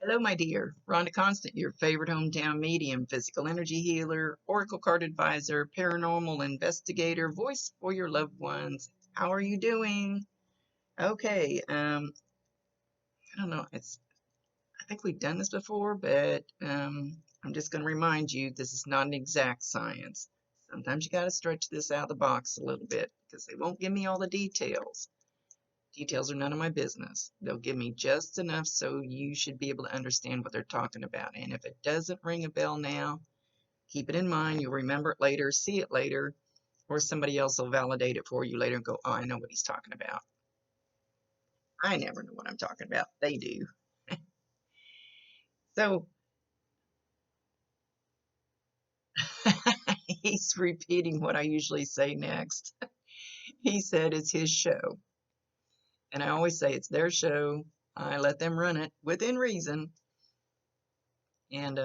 Hello, my dear. Rhonda Constant, your favorite hometown medium, physical energy healer, oracle card advisor, paranormal investigator, voice for your loved ones. How are you doing? Okay, I don't know. I think we've done this before, but I'm just going to remind you this is not an exact science. Sometimes you got to stretch this out of the box a little bit because they won't give me all the details. Details are none of my business. They'll give me just enough so you should be able to understand what they're talking about. And if it doesn't ring a bell now, keep it in mind. You'll remember it later, see it later, or somebody else will validate it for you later and go, oh, I know what he's talking about. I never know what I'm talking about. They do. So he's repeating what I usually say next. He said it's his show. And I always say it's their show. I let them run it within reason. And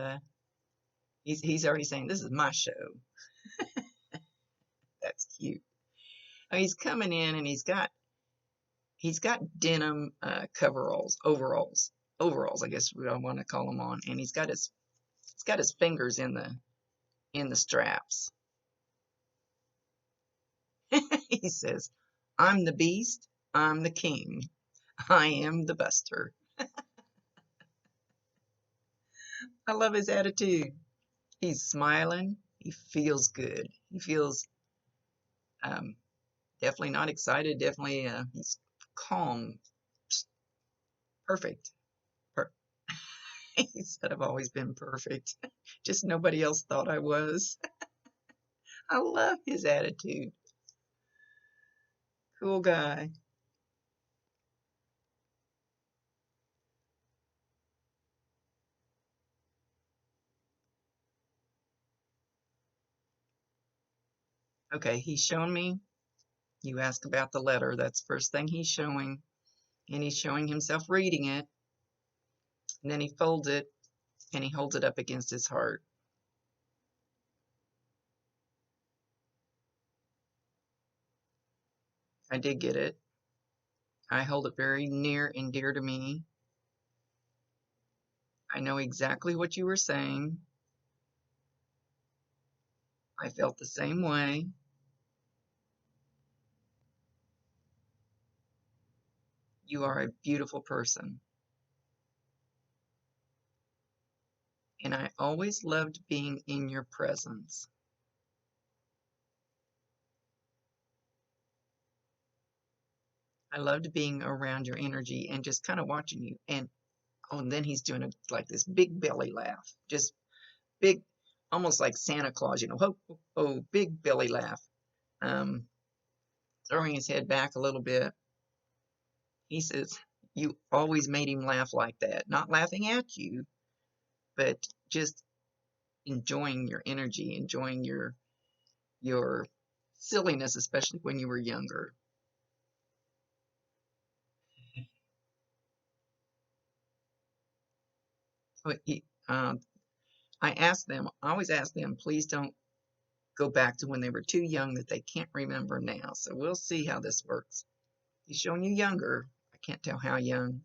he's already saying, this is my show. That's cute. Oh, he's coming in and he's got denim overalls, I guess we want to call them on, and he's got his fingers in the straps. He says, "I'm the beast, I'm the king, I am the buster." I love his attitude. He's smiling. He feels good. He feels um, definitely not excited. Definitely, he's calm. Perfect. Per He said, I've always been perfect. Just nobody else thought I was. I love his attitude. Cool guy. Okay, he's shown me. You ask about the letter. That's the first thing he's showing. And he's showing himself reading it. And then he folds it and he holds it up against his heart. I did get it. I hold it very near and dear to me. I know exactly what you were saying. I felt the same way. You are a beautiful person. And I always loved being in your presence. I loved being around your energy and just kind of watching you. And oh, and then he's doing like this big belly laugh, just big, almost like Santa Claus, oh, oh, oh, big belly laugh. Um, Throwing his head back a little bit. He says, "You always made him laugh like that, not laughing at you, but just enjoying your energy, enjoying your silliness, especially when you were younger." But I always ask them, please don't go back to when they were too young that they can't remember now. So we'll see how this works. He's showing you younger. I can't tell how young.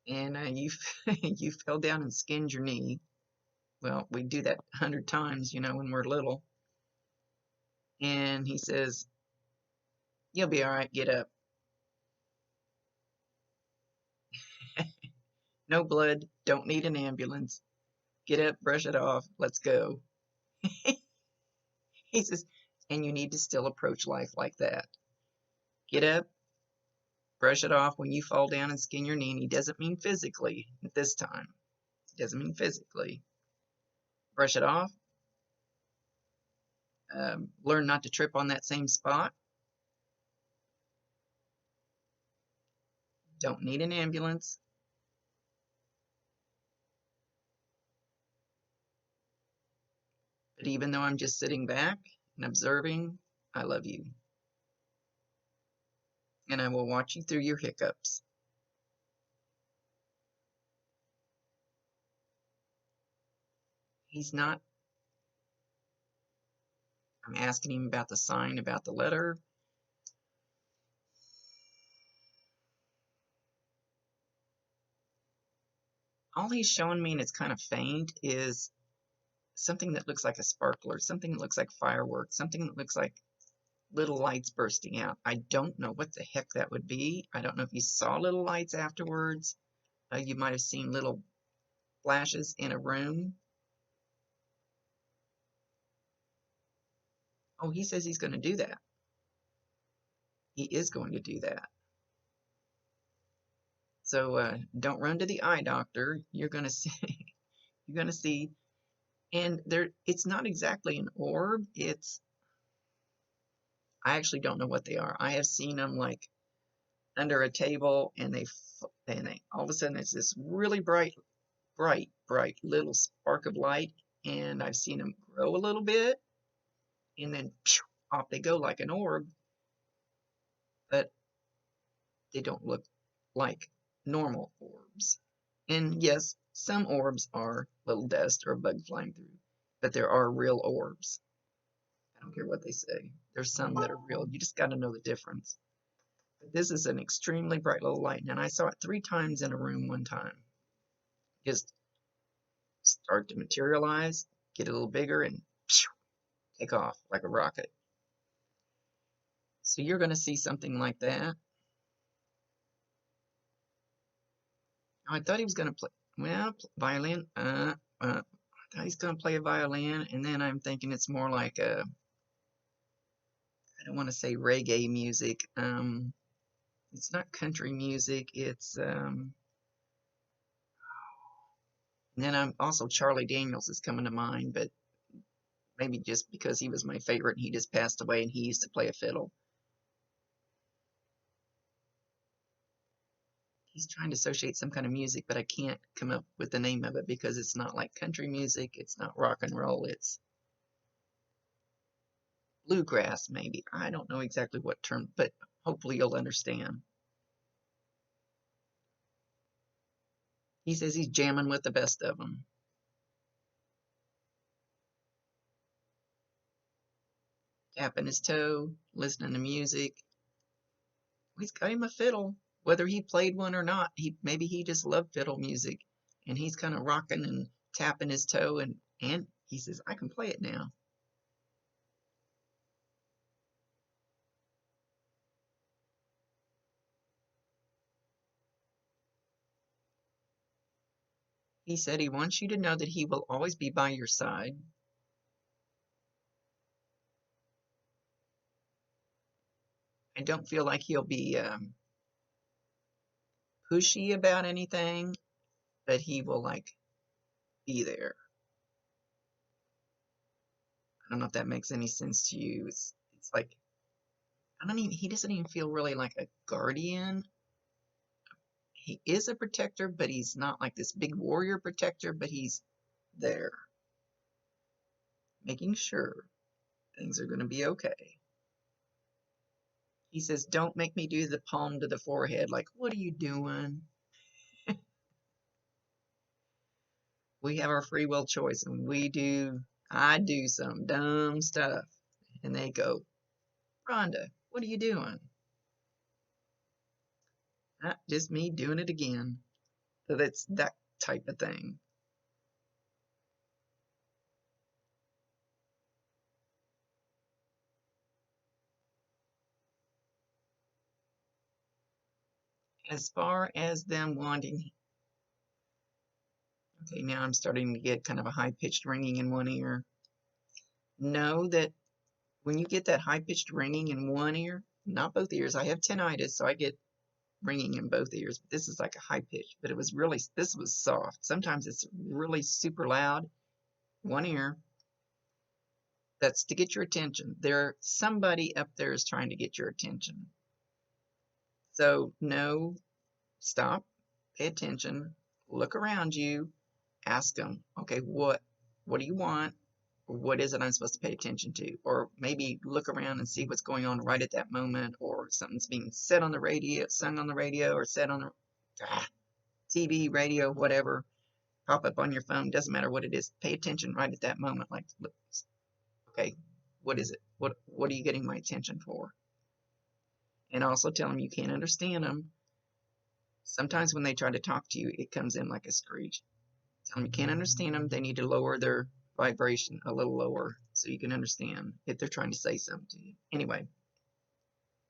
And you fell down and skinned your knee. Well, we do that 100 times, when we're little. And he says, you'll be all right. Get up. No blood. Don't need an ambulance. Get up, brush it off. Let's go. He says, and you need to still approach life like that. Get up, brush it off when you fall down and skin your knee. And he doesn't mean physically at this time. He doesn't mean physically. Brush it off. Learn not to trip on that same spot. Don't need an ambulance. But even though I'm just sitting back and observing, I love you. And I will watch you through your hiccups. He's not. I'm asking him about the sign, about the letter. all he's showing me, and it's kind of faint, is something that looks like a sparkler, something that looks like fireworks, something that looks like little lights bursting out. I don't know what the heck that would be. I don't know if you saw little lights afterwards. You might have seen little flashes in a room. Oh, he says he's going to do that. He is going to do that. So don't run to the eye doctor. You're going to see. You're going to see. And there, it's not exactly an orb. I actually don't know what they are. I have seen them like under a table, and they all of a sudden it's this really bright little spark of light, and I've seen them grow a little bit, and then off they go like an orb, but they don't look like normal orbs. And yes, some orbs are little dust or a bug flying through, but there are real orbs. I don't care what they say. There's some that are real. You just got to know the difference. But this is an extremely bright little light, and I saw it 3 times in a room one time. Just start to materialize, get a little bigger, and take off like a rocket. So you're going to see something like that. I thought he was going to play, well, violin. I thought he's going to play a violin, and then I'm thinking it's more like a, I don't want to say reggae music. It's not country music. It's and then I'm also Charlie Daniels is coming to mind, but maybe just because he was my favorite and he just passed away and he used to play a fiddle. He's trying to associate some kind of music, but I can't come up with the name of it because it's not like country music. It's not rock and roll. It's bluegrass, maybe. I don't know exactly what term, but hopefully you'll understand. He says he's jamming with the best of them. Tapping his toe, listening to music. He's got him a fiddle. Whether he played one or not, maybe he just loved fiddle music, and he's kind of rocking and tapping his toe, and he says, I can play it now. He said he wants you to know that he will always be by your side. I don't feel like he'll be pushy about anything, but he will like be there. I don't know if that makes any sense to you. It's like he doesn't even feel really like a guardian. He is a protector, but he's not like this big warrior protector, but he's there, making sure things are going to be okay. He says, don't make me do the palm to the forehead. Like, what are you doing? We have our free will choice, and I do some dumb stuff. And they go, Rhonda, what are you doing? Just me doing it again. So that's that type of thing. As far as them wanting, okay, now I'm starting to get kind of a high-pitched ringing in one ear. Know that when you get that high-pitched ringing in one ear, not both ears, I have tinnitus, so I get ringing in both ears, but this is like a high pitch, but this was soft. Sometimes it's really super loud, one ear. That's to get your attention. Somebody up there is trying to get your attention. So no, stop, pay attention, look around you, ask them, okay, what do you want? What is it I'm supposed to pay attention to? Or maybe look around and see what's going on right at that moment, or something's being said on the radio, sung on the radio, or said on the TV, radio, whatever. Pop up on your phone, doesn't matter what it is. Pay attention right at that moment. Like, okay, what is it? What are you getting my attention for? And also tell them you can't understand them. Sometimes when they try to talk to you, it comes in like a screech. Tell them you can't understand them. They need to lower their vibration a little lower so you can understand if they're trying to say something to you. Anyway,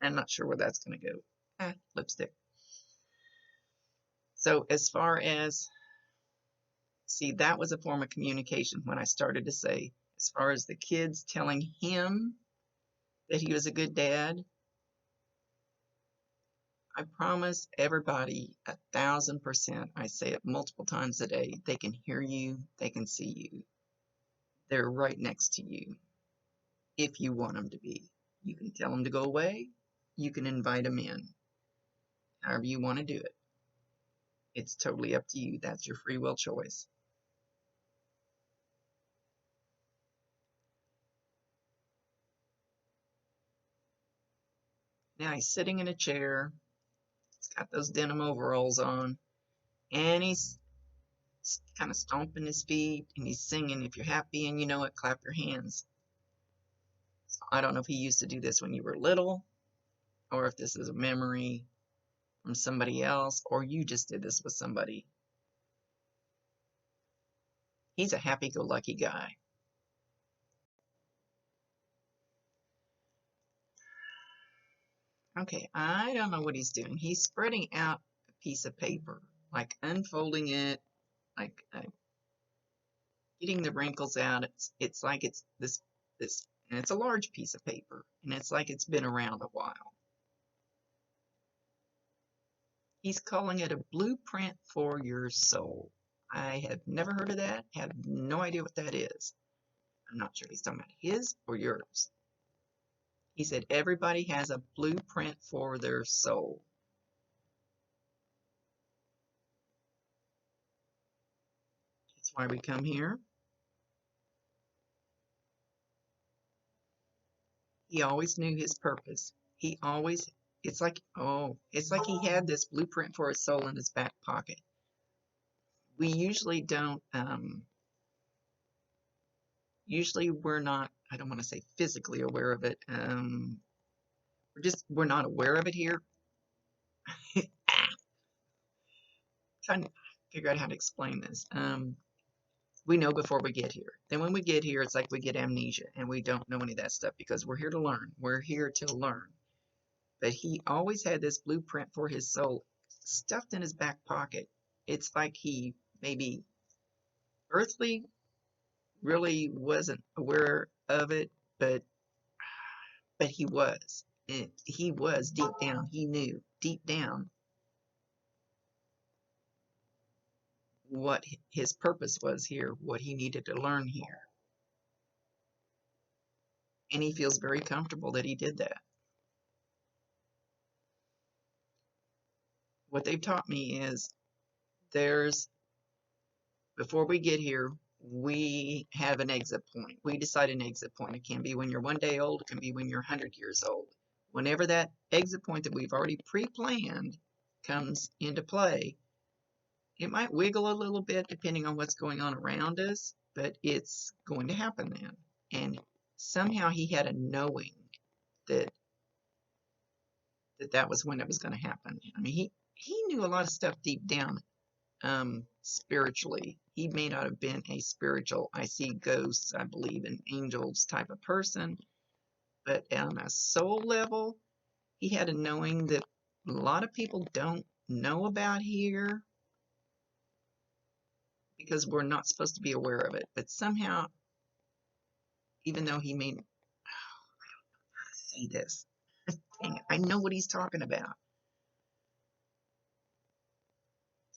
I'm not sure where that's going to go. Lipstick. So as far as, see, that was a form of communication when I started to say, as far as the kids telling him that he was a good dad, I promise everybody 1,000%, I say it multiple times a day, they can hear you, they can see you. They're right next to you if you want them to be. You can tell them to go away, you can invite them in, however you want to do it. It's totally up to you. That's your free will choice. Now he's sitting in a chair, he's got those denim overalls on, and he's kind of stomping his feet, and he's singing, if you're happy and you know it, clap your hands. So I don't know if he used to do this when you were little, or if this is a memory from somebody else, or you just did this with somebody. He's a happy-go-lucky guy. Okay, I don't know what he's doing. He's spreading out a piece of paper, like unfolding it, like getting the wrinkles out. It's like it's this, and it's a large piece of paper, and it's like it's been around a while. He's calling it a blueprint for your soul. I have never heard of that, have no idea what that is. I'm not sure if he's talking about his or yours. He said everybody has a blueprint for their soul. That's why we come here. He always knew his purpose. He always, it's like he had this blueprint for his soul in his back pocket. We usually don't, usually we're not, I don't want to say physically aware of it. We're not aware of it here. Trying to figure out how to explain this. We know before we get here. Then when we get here, it's like we get amnesia and we don't know any of that stuff because we're here to learn. We're here to learn. But he always had this blueprint for his soul stuffed in his back pocket. It's like he maybe earthly really wasn't aware of it, but he was. He was deep down. He knew deep down what his purpose was here, what he needed to learn here. And he feels very comfortable that he did that. What they've taught me is before we get here, we have an exit point. We decide an exit point. It can be when you're 1 day old, it can be when you're 100 years old. Whenever that exit point that we've already pre-planned comes into play, it might wiggle a little bit depending on what's going on around us, but it's going to happen then. And somehow he had a knowing that that was when it was going to happen. I mean, he knew a lot of stuff deep down, spiritually. He may not have been a spiritual, I see ghosts, I believe in angels type of person, but on a soul level, he had a knowing that a lot of people don't know about here because we're not supposed to be aware of it. But somehow, even though he may, say this, dang it, I know what he's talking about.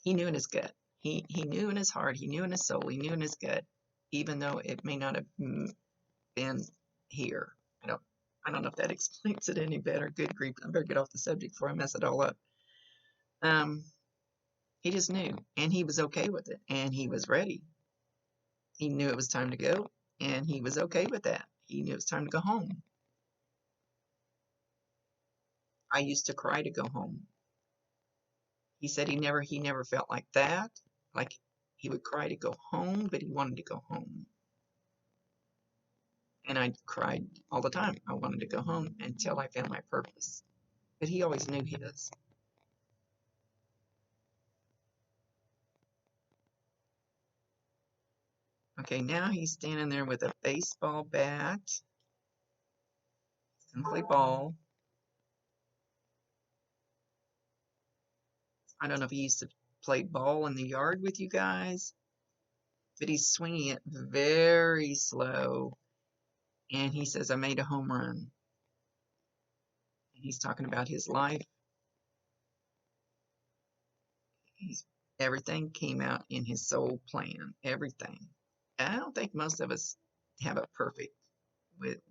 He knew in his gut. He knew in his heart, he knew in his soul, he knew in his gut, even though it may not have been here. I don't know if that explains it any better. Good grief, I better get off the subject before I mess it all up. He just knew, and he was okay with it, and he was ready. He knew it was time to go, and he was okay with that. He knew it was time to go home. I used to cry to go home. He said he never felt like that, like he would cry to go home, but he wanted to go home. And I cried all the time. I wanted to go home until I found my purpose. But he always knew his. Okay, now he's standing there with a baseball bat. He's gonna play ball. I don't know if he used to play ball in the yard with you guys, but he's swinging it very slow. And he says, I made a home run. He's talking about his life. Everything came out in his soul plan. Everything. I don't think most of us have a perfect.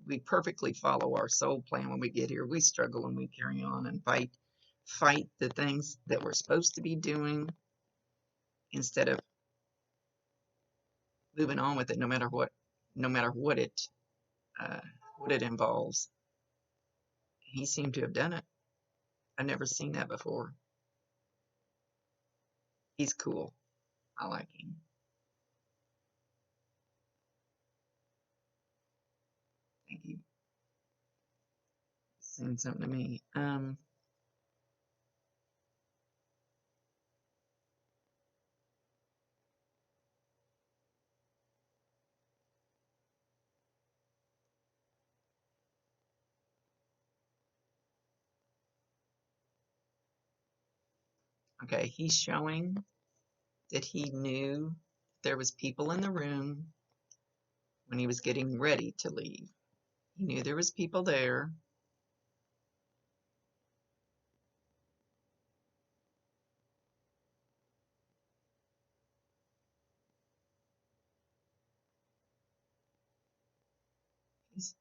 We perfectly follow our soul plan when we get here. We struggle and we carry on and fight the things that we're supposed to be doing instead of moving on with it, no matter what it involves. He seemed to have done it. I've never seen that before. He's cool. I like him. Thank you. Saying something to me. Okay, he's showing that he knew there was people in the room when he was getting ready to leave. He knew there was people there.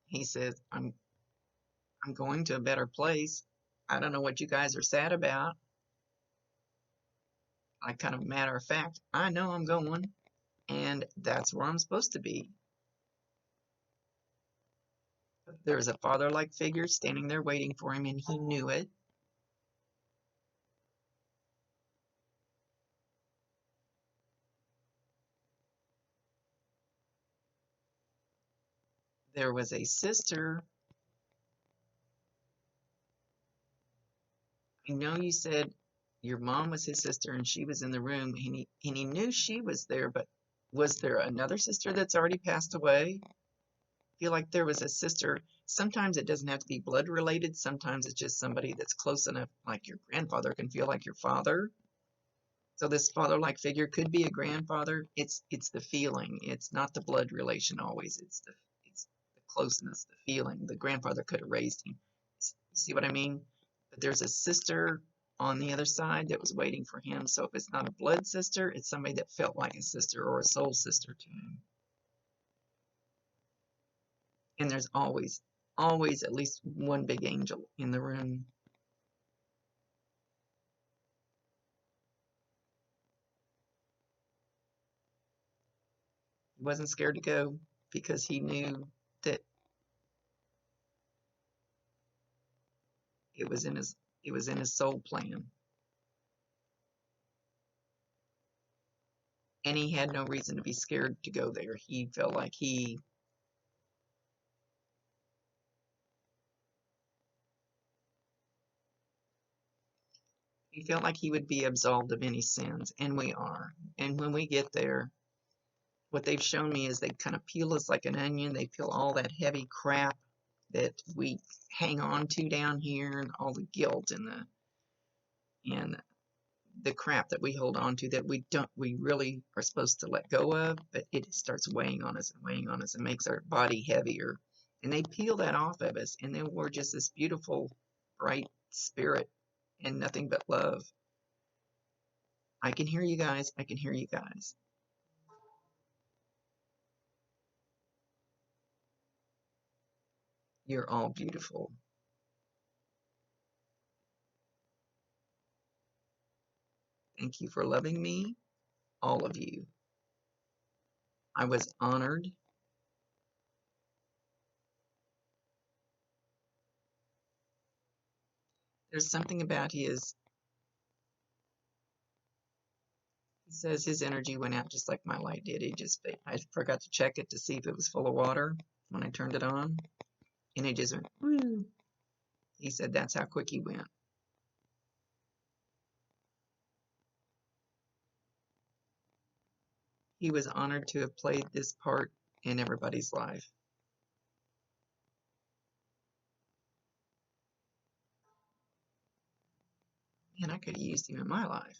He says, I'm going to a better place. I don't know what you guys are sad about. Like, kind of matter of fact, I know I'm going, and that's where I'm supposed to be. There's a father-like figure standing there waiting for him, and he knew it. There was a sister. I know you said your mom was his sister and she was in the room, and he knew she was there, but was there another sister that's already passed away? I feel like there was a sister. Sometimes it doesn't have to be blood related. Sometimes it's just somebody that's close enough, like your grandfather can feel like your father. So this father-like figure could be a grandfather. It's the feeling. It's not the blood relation always. It's the closeness, the feeling. The grandfather could have raised him. See what I mean? But there's a sister on the other side that was waiting for him. So if it's not a blood sister, it's somebody that felt like a sister or a soul sister to him. And there's always at least one big angel in the room. He wasn't scared to go because he knew that it was in his soul plan. And he had no reason to be scared to go there. He felt like he felt like he would be absolved of any sins, and we are. And when we get there, what they've shown me is they kind of peel us like an onion. They peel all that heavy crap that we hang on to down here, and all the guilt and the crap that we hold on to that we really are supposed to let go of, but it starts weighing on us and makes our body heavier. And they peel that off of us, and then we're just this beautiful, bright spirit and nothing but love. I can hear you guys. I can hear you guys. You're all beautiful. Thank you for loving me, all of you. I was honored. There's something about he says his energy went out just like my light did. I forgot to check it to see if it was full of water when I turned it on, and it just went, woo. He said that's how quick he went. He was honored to have played this part in everybody's life. Man, I could have used him in my life.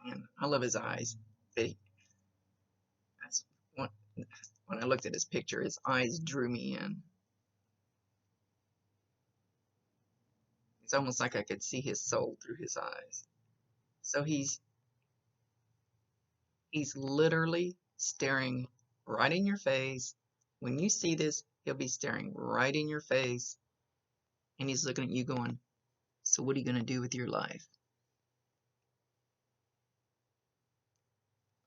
Man, I love his eyes. That's when I looked at his picture, his eyes drew me in. It's almost like I could see his soul through his eyes. So he's literally staring right in your face. When you see this, he'll be staring right in your face, and he's looking at you going, so what are you going to do with your life?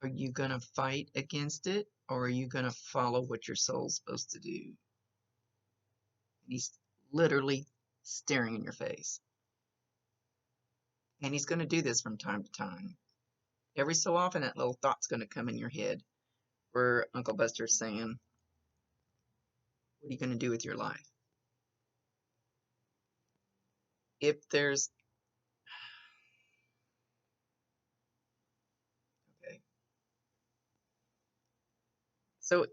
Are you going to fight against it, or are you going to follow what your soul's supposed to do? And he's literally staring in your face. And he's going to do this from time to time. Every so often, that little thought's going to come in your head where Uncle Buster's saying, what are you going to do with your life? If there's, okay. So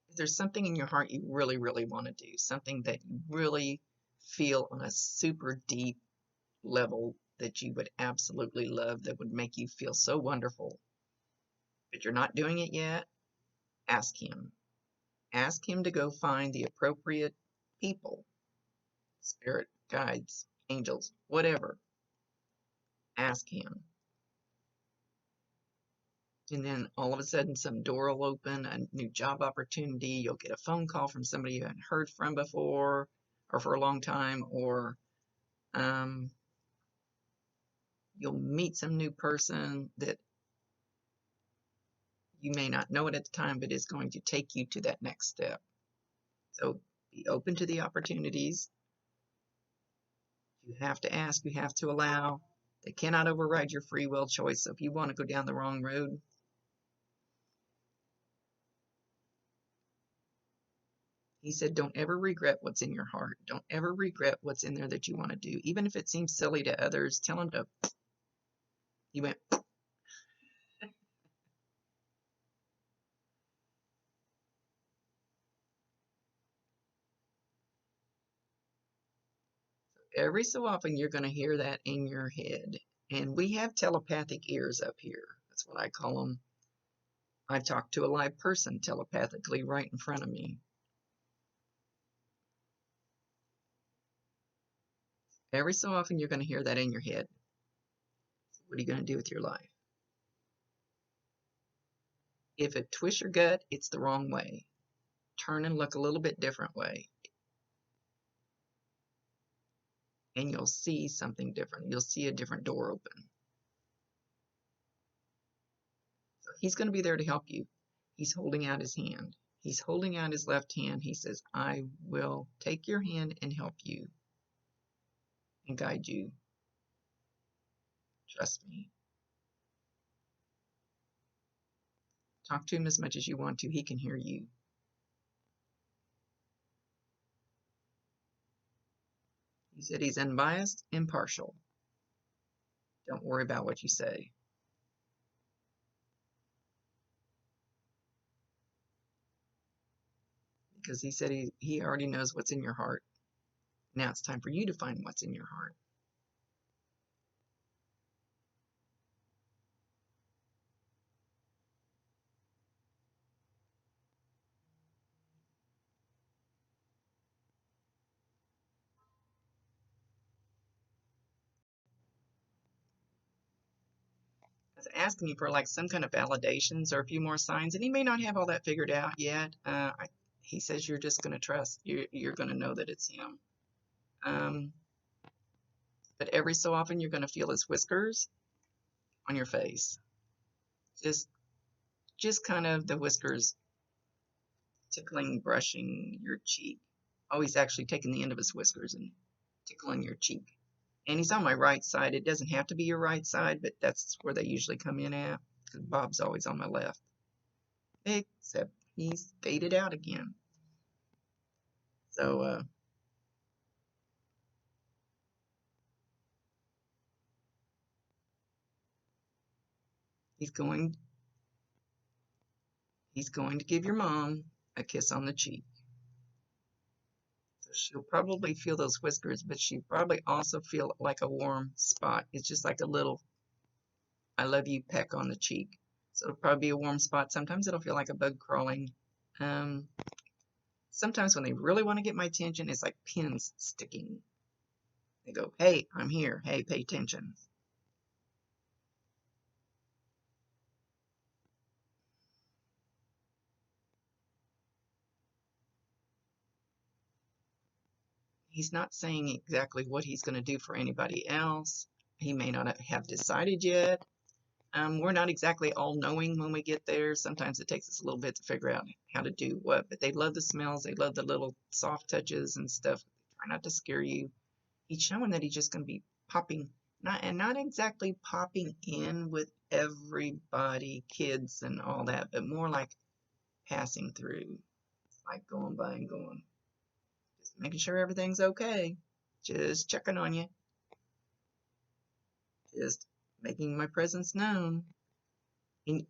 if there's something in your heart you really, really want to do, something that you really feel on a super deep level that you would absolutely love, that would make you feel so wonderful, but you're not doing it yet, ask him. Ask him to go find the appropriate people, spirit guides, angels, whatever. Ask him. And then all of a sudden, some door will open, a new job opportunity. You'll get a phone call from somebody you hadn't heard from before, or for a long time, or you'll meet some new person that you may not know it at the time, but is going to take you to that next step. So be open to the opportunities. You have to ask, you have to allow. They cannot override your free will choice. So if you want to go down the wrong road, he said, don't ever regret what's in your heart. Don't ever regret what's in there that you want to do. Even if it seems silly to others, tell them to. He went. Every so often, you're going to hear that in your head. And we have telepathic ears up here. That's what I call them. I talk to a live person telepathically right in front of me. Every so often, you're going to hear that in your head. What are you going to do with your life? If it twists your gut, it's the wrong way. Turn and look a little bit different way. And you'll see something different. You'll see a different door open. So he's going to be there to help you. He's holding out his hand. He's holding out his left hand. He says, I will take your hand and help you and guide you. Trust me. Talk to him as much as you want to. He can hear you. He said he's unbiased, impartial. Don't worry about what you say. Because he said he already knows what's in your heart. Now it's time for you to find what's in your heart. I was asking you for like some kind of validations or a few more signs, and he may not have all that figured out yet. He says you're just going to trust. You're going to know that it's him. But every so often you're going to feel his whiskers on your face. Just kind of the whiskers tickling, brushing your cheek. Oh, he's actually taking the end of his whiskers and tickling your cheek. And he's on my right side. It doesn't have to be your right side, but that's where they usually come in at, because Bob's always on my left. Except he's faded out again. So he's going he's going to give your mom a kiss on the cheek. So she'll probably feel those whiskers, but she probably also feel like a warm spot. It's just like a little I love you peck on the cheek. So it'll probably be a warm spot. Sometimes it'll feel like a bug crawling. Um, Sometimes when they really want to get my attention, it's like pins sticking. They go, hey, I'm here. Hey, pay attention. He's not saying exactly what he's going to do for anybody else. He may not have decided yet. We're not exactly all knowing when we get there. Sometimes it takes us a little bit to figure out how to do what, but they love the smells. They love the little soft touches and stuff. Try not to scare you. He's showing that he's just going to be popping, not exactly popping in with everybody, kids and all that, but more like passing through, like going by and going, just making sure everything's okay, just checking on you, just making my presence known. And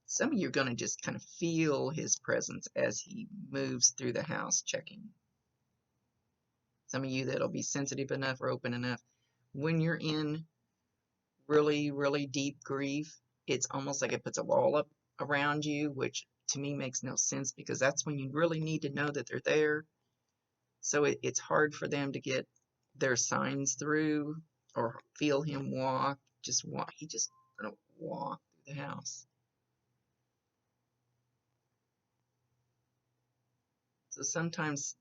some of you are going to just kind of feel his presence as he moves through the house checking. Some of you that'll be sensitive enough or open enough. When you're in really, really deep grief, it's almost like it puts a wall up around you, which to me makes no sense because that's when you really need to know that they're there. So it's hard for them to get their signs through or feel him walk. Just walk. He just gonna walk through the house. So sometimes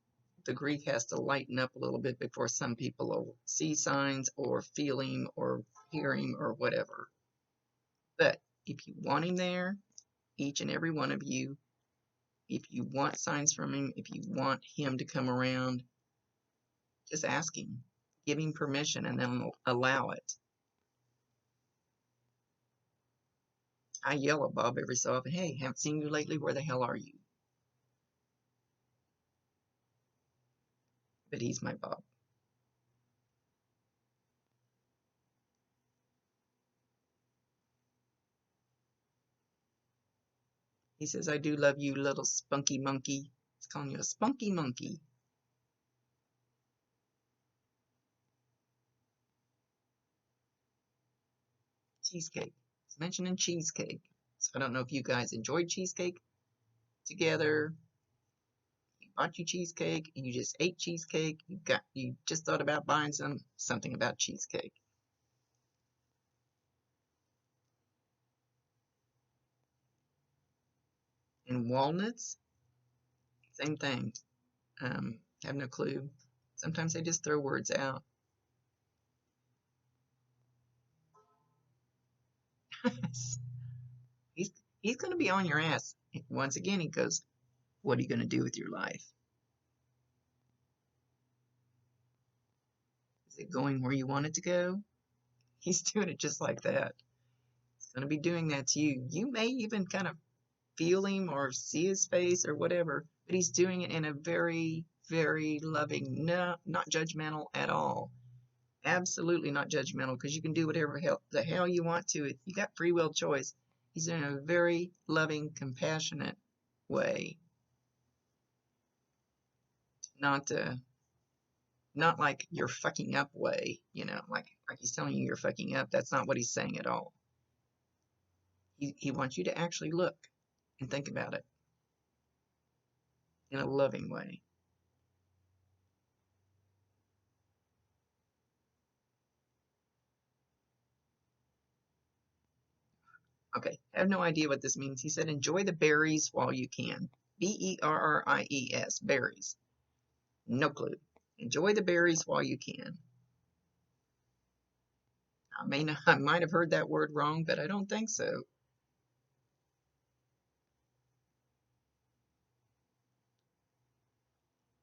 the grief has to lighten up a little bit before some people will see signs or feel him or hear him or whatever. But if you want him there, each and every one of you, if you want signs from him, if you want him to come around, just ask him. Give him permission and then allow it. I yell at Bob every so often, hey, haven't seen you lately, where the hell are you? But he's my Bob. He says, I do love you, little spunky monkey. He's calling you a spunky monkey. Cheesecake. He's mentioning cheesecake. So I don't know if you guys enjoyed cheesecake together. You bought you cheesecake, you just ate cheesecake, you just thought about buying something about cheesecake. And walnuts, same thing. Have no clue. Sometimes they just throw words out. he's he's going to be on your ass. Once again, he goes, what are you going to do with your life? Is it going where you want it to go? He's doing it just like that. He's going to be doing that to you. You may even kind of feel him or see his face or whatever, but he's doing it in a very, very loving, no, not judgmental at all. Absolutely not judgmental because you can do whatever the hell you want to. You got free will choice. He's in a very loving, compassionate way. Not not like you're fucking up way, like he's telling you you're fucking up. That's not what he's saying at all. He wants you to actually look and think about it in a loving way. Okay, I have no idea what this means. He said, enjoy the berries while you can. Berries, berries. No clue. Enjoy the berries while you can. I might have heard that word wrong, but I don't think so.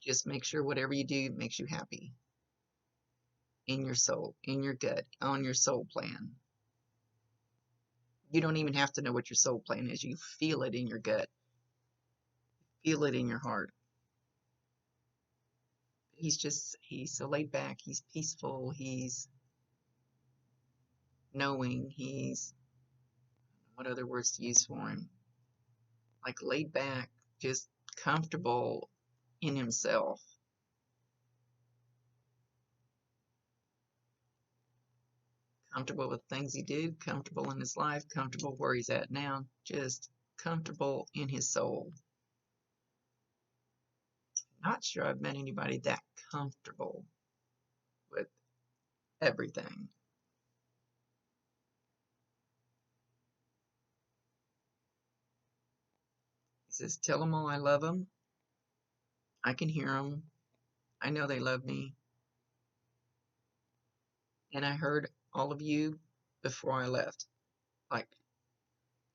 Just make sure whatever you do makes you happy. In your soul, in your gut, on your soul plan. You don't even have to know what your soul plan is. You feel it in your gut. Feel it in your heart. he's so laid back, he's peaceful, he's knowing, he's, what other words to use for him? Like laid back, just comfortable in himself. Comfortable with things he did, comfortable in his life, comfortable where he's at now, just comfortable in his soul. Not sure I've met anybody that comfortable with everything. He says, tell them all I love them. I can hear them. I know they love me. And I heard all of you before I left. Like,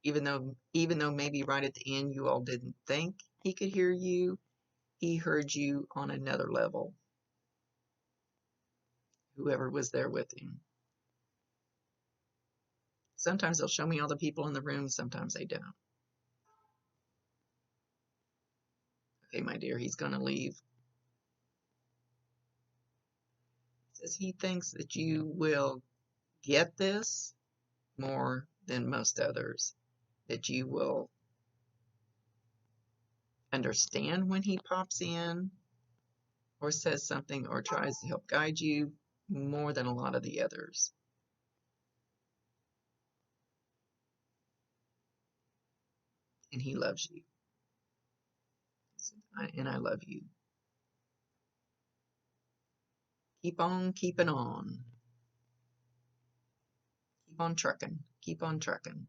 even though maybe right at the end you all didn't think he could hear you, he heard you on another level. Whoever was there with him. Sometimes they'll show me all the people in the room, sometimes they don't. Okay, my dear, he's going to leave. He says he thinks that you will get this more than most others, that you will understand when he pops in or says something or tries to help guide you more than a lot of the others. And he loves you. And I love you. Keep on keeping on. Keep on trucking. Keep on trucking.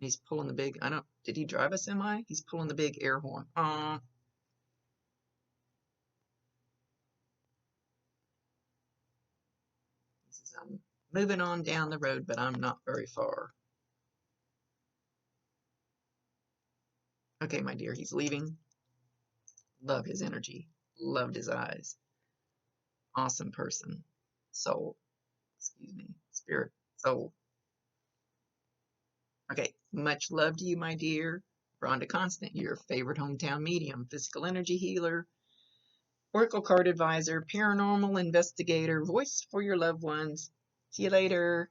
He's pulling the big, did he drive a semi? He's pulling the big air horn. He says, I'm moving on down the road, but I'm not very far. Okay, my dear, he's leaving. Love his energy. Loved his eyes. Awesome person. Soul. Excuse me. Spirit. Soul. Okay, much love to you, my dear. Rhonda Constant, your favorite hometown medium, physical energy healer, oracle card advisor, paranormal investigator, voice for your loved ones. See you later.